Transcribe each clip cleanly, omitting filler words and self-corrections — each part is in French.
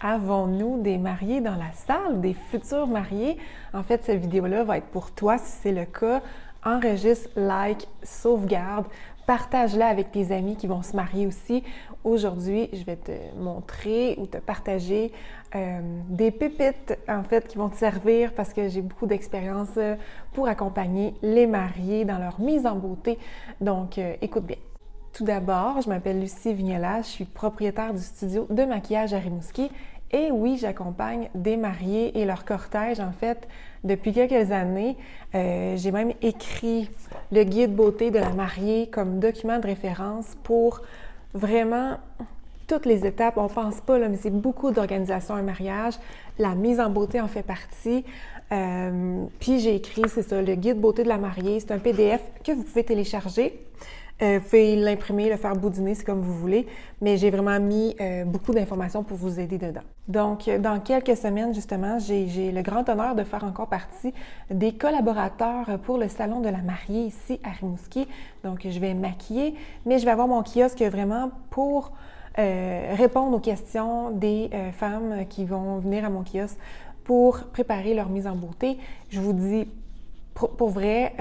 Avons-nous des mariés dans la salle, des futurs mariés? En fait, cette vidéo-là va être pour toi si c'est le cas. Enregistre, like, sauvegarde, partage-la avec tes amis qui vont se marier aussi. Aujourd'hui, je vais te montrer ou te partager des pépites en fait qui vont te servir parce que j'ai beaucoup d'expérience pour accompagner les mariés dans leur mise en beauté. Donc, écoute bien. Tout d'abord, je m'appelle Lucie Vignola, je suis propriétaire du studio de maquillage à Rimouski et oui, j'accompagne des mariés et leur cortège en fait depuis quelques années. J'ai même écrit le guide beauté de la mariée comme document de référence pour vraiment toutes les étapes. On pense pas, là, mais c'est beaucoup d'organisation un mariage. La mise en beauté en fait partie. Puis j'ai écrit, c'est ça, le guide beauté de la mariée. C'est un PDF que vous pouvez télécharger. Vous pouvez l'imprimer, le faire boudiner, c'est comme vous voulez, mais j'ai vraiment mis beaucoup d'informations pour vous aider dedans. Donc, dans quelques semaines, justement, j'ai le grand honneur de faire encore partie des collaborateurs pour le salon de la mariée ici à Rimouski. Donc, je vais maquiller, mais je vais avoir mon kiosque vraiment pour répondre aux questions des femmes qui vont venir à mon kiosque pour préparer leur mise en beauté. Je vous dis, pour vrai,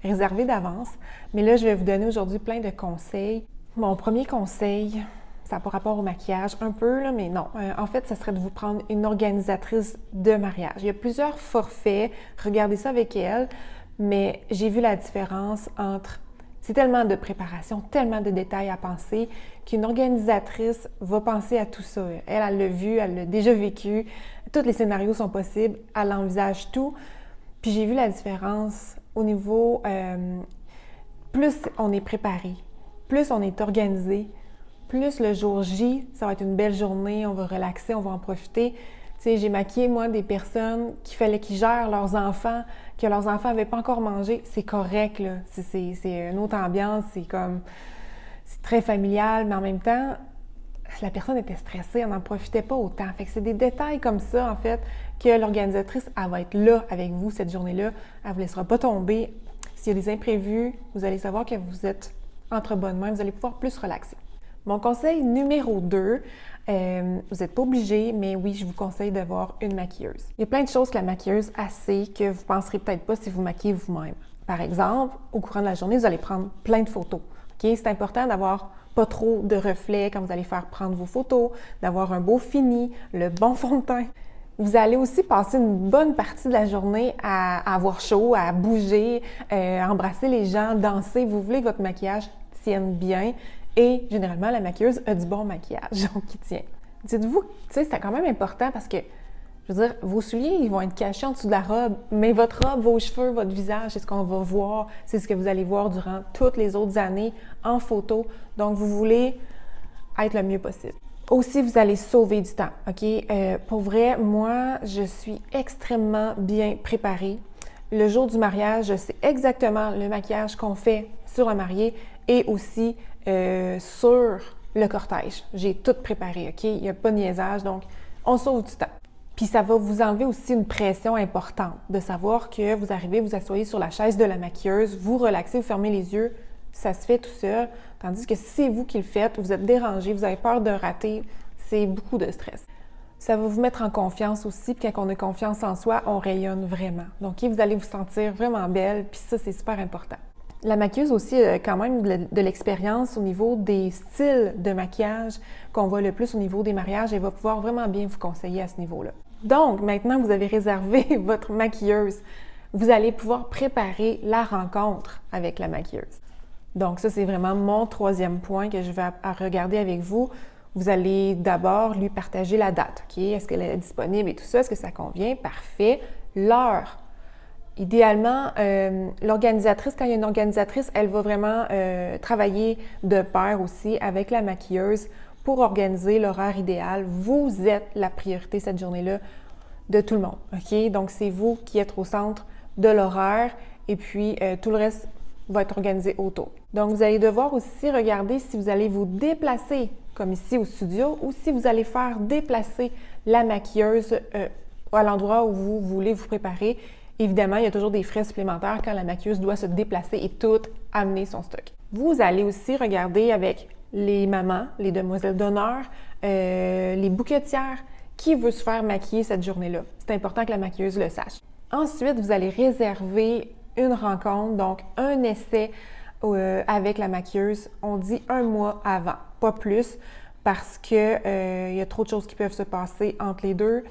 réservé d'avance. Mais là, je vais vous donner aujourd'hui plein de conseils. Mon premier conseil, ça n'a pas rapport au maquillage, un peu, là, mais non. En fait, ça serait de vous prendre une organisatrice de mariage. Il y a plusieurs forfaits, regardez ça avec elle, mais j'ai vu la différence entre... C'est tellement de préparation, tellement de détails à penser qu'une organisatrice va penser à tout ça. Elle l'a vu, elle l'a déjà vécu, tous les scénarios sont possibles, elle envisage tout. Puis j'ai vu la différence au niveau, plus on est préparé, plus on est organisé, plus le jour J, ça va être une belle journée, on va relaxer, on va en profiter. Tu sais, j'ai maquillé, moi, des personnes qu'il fallait qu'ils gèrent leurs enfants, que leurs enfants n'avaient pas encore mangé. C'est correct, là. C'est une autre ambiance, c'est très familial, mais en même temps, la personne était stressée, elle n'en profitait pas autant. Fait que c'est des détails comme ça, en fait, que l'organisatrice, elle va être là avec vous cette journée-là. Elle ne vous laissera pas tomber. S'il y a des imprévus, vous allez savoir que vous êtes entre bonnes mains, vous allez pouvoir plus relaxer. Mon conseil numéro 2, vous n'êtes pas obligé, mais oui, je vous conseille d'avoir une maquilleuse. Il y a plein de choses que la maquilleuse a sait que vous ne penserez peut-être pas si vous maquillez vous-même. Par exemple, au courant de la journée, vous allez prendre plein de photos. Okay? C'est important d'avoir pas trop de reflets quand vous allez faire prendre vos photos, d'avoir un beau fini, le bon fond de teint. Vous allez aussi passer une bonne partie de la journée à avoir chaud, à bouger, à embrasser les gens, danser. Vous voulez que votre maquillage tienne bien et généralement, la maquilleuse a du bon maquillage, donc qui tient. Dites-vous, tu sais, c'est quand même important parce que, je veux dire, vos souliers, ils vont être cachés en dessous de la robe, mais votre robe, vos cheveux, votre visage, c'est ce qu'on va voir, c'est ce que vous allez voir durant toutes les autres années en photo. Donc, vous voulez être le mieux possible. Aussi, vous allez sauver du temps, OK? Pour vrai, moi, je suis extrêmement bien préparée. Le jour du mariage, je sais exactement le maquillage qu'on fait sur la mariée et aussi sur le cortège. J'ai tout préparé, OK? Il n'y a pas de niaisage, donc on sauve du temps. Puis ça va vous enlever aussi une pression importante de savoir que vous arrivez, vous asseyez sur la chaise de la maquilleuse, vous relaxez, vous fermez les yeux, ça se fait tout seul. Tandis que si c'est vous qui le faites, vous êtes dérangé, vous avez peur de rater, c'est beaucoup de stress. Ça va vous mettre en confiance aussi, puis quand on a confiance en soi, on rayonne vraiment. Donc, vous allez vous sentir vraiment belle, puis ça, c'est super important. La maquilleuse aussi a quand même de l'expérience au niveau des styles de maquillage qu'on voit le plus au niveau des mariages et va pouvoir vraiment bien vous conseiller à ce niveau-là. Donc, maintenant que vous avez réservé votre maquilleuse, vous allez pouvoir préparer la rencontre avec la maquilleuse. Donc, ça, c'est vraiment mon troisième point que je vais regarder avec vous. Vous allez d'abord lui partager la date, OK? Est-ce qu'elle est disponible et tout ça? Est-ce que ça convient? Parfait. L'heure. Idéalement, l'organisatrice, quand il y a une organisatrice, elle va vraiment travailler de pair aussi avec la maquilleuse pour organiser l'horaire idéal. Vous êtes la priorité cette journée-là de tout le monde, OK? Donc, c'est vous qui êtes au centre de l'horaire et puis tout le reste va être organisé autour. Donc, vous allez devoir aussi regarder si vous allez vous déplacer, comme ici au studio, ou si vous allez faire déplacer la maquilleuse à l'endroit où vous voulez vous préparer. Évidemment, il y a toujours des frais supplémentaires quand la maquilleuse doit se déplacer et tout amener son stock. Vous allez aussi regarder avec les mamans, les demoiselles d'honneur, les bouquetières, qui veut se faire maquiller cette journée-là. C'est important que la maquilleuse le sache. Ensuite, vous allez réserver une rencontre, donc un essai avec la maquilleuse. On dit 1 mois avant, pas plus, parce que y a trop de choses qui peuvent se passer entre les deux.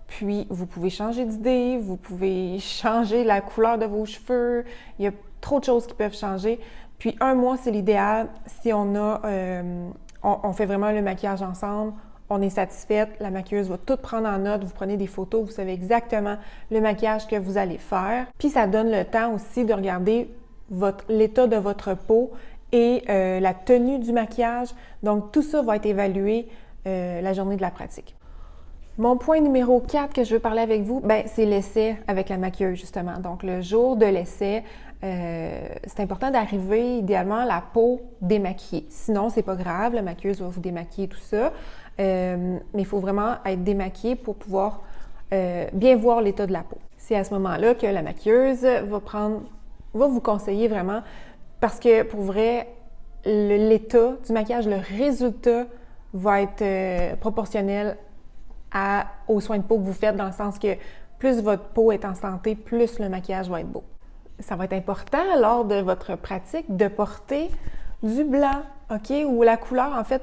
Puis, vous pouvez changer d'idée, vous pouvez changer la couleur de vos cheveux. Il y a trop de choses qui peuvent changer. Puis, 1 mois, c'est l'idéal si on fait vraiment le maquillage ensemble. On est satisfaite, la maquilleuse va tout prendre en note, vous prenez des photos, vous savez exactement le maquillage que vous allez faire. Puis ça donne le temps aussi de regarder l'état de votre peau et la tenue du maquillage. Donc tout ça va être évalué la journée de la pratique. Mon point numéro 4 que je veux parler avec vous, c'est l'essai avec la maquilleuse justement. Donc le jour de l'essai, c'est important d'arriver idéalement la peau démaquillée. Sinon, c'est pas grave, la maquilleuse va vous démaquiller tout ça. Mais il faut vraiment être démaquillé pour pouvoir bien voir l'état de la peau. C'est à ce moment-là que la maquilleuse va vous conseiller vraiment, parce que pour vrai, l'état du maquillage, le résultat va être proportionnel aux soins de peau que vous faites, dans le sens que plus votre peau est en santé, plus le maquillage va être beau. Ça va être important lors de votre pratique de porter du blanc, OK? Ou la couleur, en fait,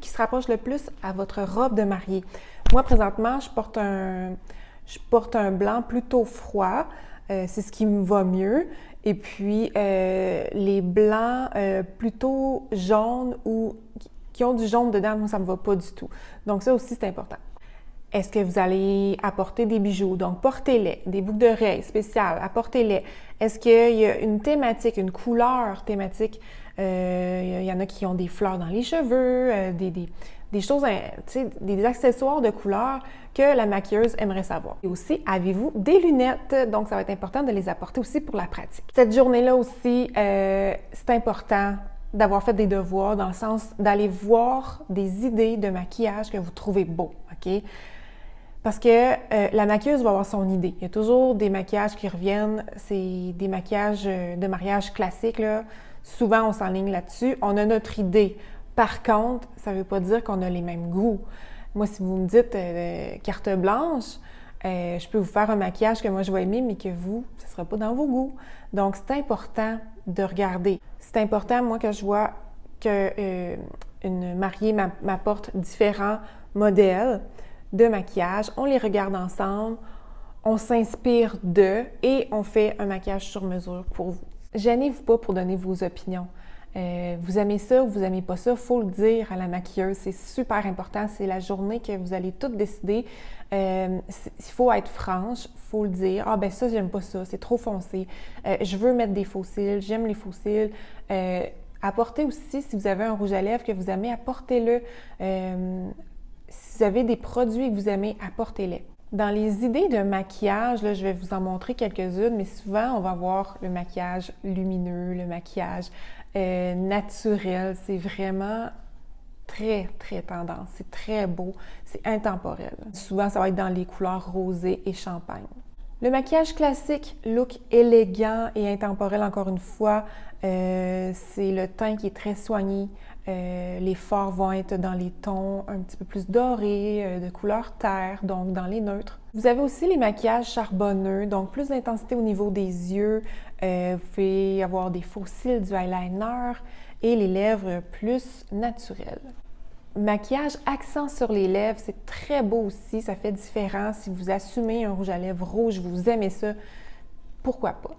qui se rapproche le plus à votre robe de mariée. Moi, présentement, je porte un blanc plutôt froid. C'est ce qui me va mieux. Et puis, les blancs plutôt jaunes ou qui ont du jaune dedans, moi, ça me va pas du tout. Donc, ça aussi, c'est important. Est-ce que vous allez apporter des bijoux? Donc, portez-les. Des boucles d'oreilles spéciales, apportez-les. Est-ce qu'il y a une thématique, une couleur thématique? Il y en a qui ont des fleurs dans les cheveux, des choses, des accessoires de couleur que la maquilleuse aimerait savoir. Et aussi, avez-vous des lunettes? Donc, ça va être important de les apporter aussi pour la pratique. Cette journée-là aussi, c'est important d'avoir fait des devoirs, dans le sens d'aller voir des idées de maquillage que vous trouvez beaux, OK? Parce que la maquilleuse va avoir son idée. Il y a toujours des maquillages qui reviennent. C'est des maquillages de mariage classiques, là. Souvent, on s'enligne là-dessus. On a notre idée. Par contre, ça ne veut pas dire qu'on a les mêmes goûts. Moi, si vous me dites carte blanche, je peux vous faire un maquillage que moi, je vais aimer, mais que vous, ce ne sera pas dans vos goûts. Donc, c'est important de regarder. C'est important, moi, que je vois qu'une mariée m'apporte différents modèles de maquillage, on les regarde ensemble, on s'inspire d'eux et on fait un maquillage sur mesure pour vous. Gênez-vous pas pour donner vos opinions. Vous aimez ça ou vous n'aimez pas ça, il faut le dire à la maquilleuse, c'est super important, c'est la journée que vous allez toutes décider. Il faut être franche, il faut le dire. Ah ben ça, j'aime pas ça, c'est trop foncé. Je veux mettre des faux cils, j'aime les faux cils. Apportez aussi, si vous avez un rouge à lèvres que vous aimez, apportez-le. Si vous avez des produits que vous aimez, apportez-les. Dans les idées de maquillage, là, je vais vous en montrer quelques-unes, mais souvent, on va voir le maquillage lumineux, le maquillage naturel. C'est vraiment très, très tendance. C'est très beau. C'est intemporel. Souvent, ça va être dans les couleurs rosées et champagne. Le maquillage classique, look élégant et intemporel, encore une fois, c'est le teint qui est très soigné. Les fards vont être dans les tons un petit peu plus dorés, de couleur terre, donc dans les neutres. Vous avez aussi les maquillages charbonneux, donc plus d'intensité au niveau des yeux. Vous pouvez avoir des faux cils, du eyeliner et les lèvres plus naturelles. Maquillage accent sur les lèvres, c'est très beau aussi, ça fait différent. Si vous assumez un rouge à lèvres rouge, vous aimez ça, pourquoi pas?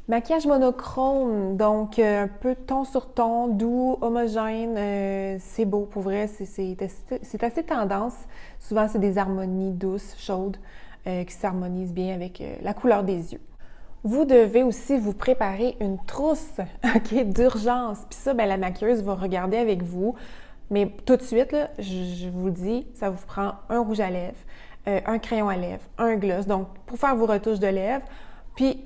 Maquillage monochrome, donc un peu ton sur ton, doux, homogène, c'est beau pour vrai, c'est assez tendance. Souvent, c'est des harmonies douces, chaudes, qui s'harmonisent bien avec la couleur des yeux. Vous devez aussi vous préparer une trousse d'urgence. Puis ça, la maquilleuse va regarder avec vous. Mais tout de suite, là, je vous dis, ça vous prend un rouge à lèvres, un crayon à lèvres, un gloss, donc pour faire vos retouches de lèvres, puis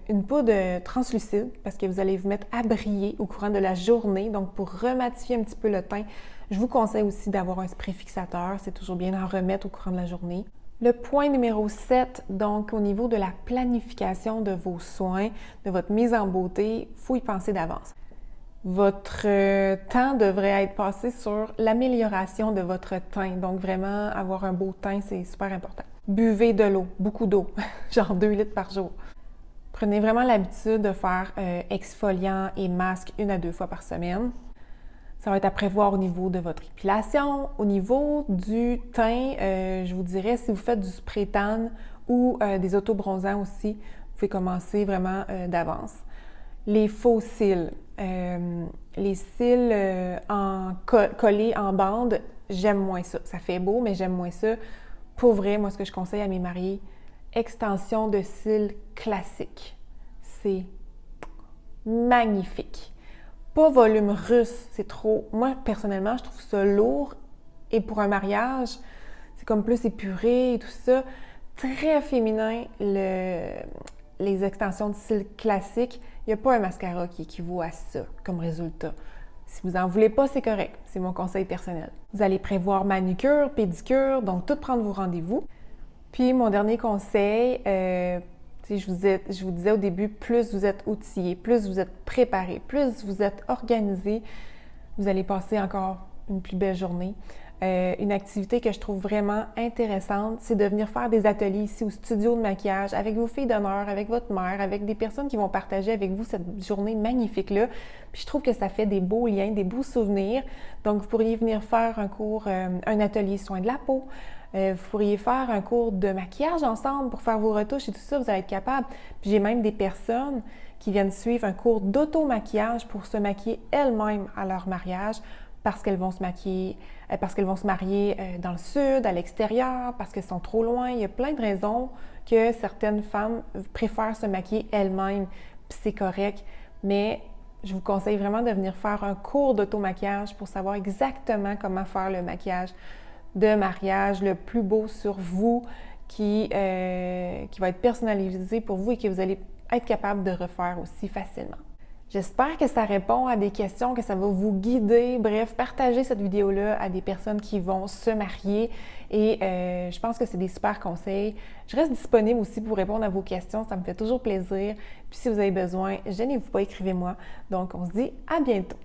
une poudre translucide, parce que vous allez vous mettre à briller au courant de la journée. Donc, pour rematifier un petit peu le teint, je vous conseille aussi d'avoir un spray fixateur. C'est toujours bien d'en remettre au courant de la journée. Le point numéro 7, donc au niveau de la planification de vos soins, de votre mise en beauté, il faut y penser d'avance. Votre temps devrait être passé sur l'amélioration de votre teint. Donc, vraiment, avoir un beau teint, c'est super important. Buvez de l'eau, beaucoup d'eau, genre 2 litres par jour. Prenez vraiment l'habitude de faire exfoliant et masque 1 à 2 fois par semaine. Ça va être à prévoir au niveau de votre épilation, au niveau du teint. Je vous dirais, si vous faites du spray tan ou des autobronzants aussi, vous pouvez commencer vraiment d'avance. Les faux cils. Les cils collés en bande, j'aime moins ça. Ça fait beau, mais j'aime moins ça. Pour vrai, moi, ce que je conseille à mes mariés, extension de cils classique. C'est magnifique. Pas volume russe, c'est trop. Moi, personnellement, je trouve ça lourd. Et pour un mariage, c'est comme plus épuré et tout ça. Très féminin, les extensions de cils classiques. Il n'y a pas un mascara qui équivaut à ça comme résultat. Si vous n'en voulez pas, c'est correct. C'est mon conseil personnel. Vous allez prévoir manucure, pédicure, donc tout prendre vos rendez-vous. Puis mon dernier conseil, je vous disais au début, plus vous êtes outillé, plus vous êtes préparé, plus vous êtes organisé, vous allez passer encore une plus belle journée. Une activité que je trouve vraiment intéressante, c'est de venir faire des ateliers ici au studio de maquillage avec vos filles d'honneur, avec votre mère, avec des personnes qui vont partager avec vous cette journée magnifique-là. Puis je trouve que ça fait des beaux liens, des beaux souvenirs. Donc, vous pourriez venir faire un cours, un atelier soins de la peau. Vous pourriez faire un cours de maquillage ensemble pour faire vos retouches et tout ça, vous allez être capable. Puis j'ai même des personnes qui viennent suivre un cours d'auto-maquillage pour se maquiller elles-mêmes à leur mariage parce qu'elles vont se maquiller, parce qu'elles vont se marier dans le sud, à l'extérieur, parce qu'elles sont trop loin. Il y a plein de raisons que certaines femmes préfèrent se maquiller elles-mêmes, puis c'est correct. Mais je vous conseille vraiment de venir faire un cours d'auto-maquillage pour savoir exactement comment faire le maquillage de mariage le plus beau sur vous, qui va être personnalisé pour vous et que vous allez être capable de refaire aussi facilement. J'espère que ça répond à des questions, que ça va vous guider. Bref, partagez cette vidéo-là à des personnes qui vont se marier et je pense que c'est des super conseils. Je reste disponible aussi pour répondre à vos questions, ça me fait toujours plaisir. Puis si vous avez besoin, gênez-vous pas, écrivez-moi. Donc, on se dit à bientôt!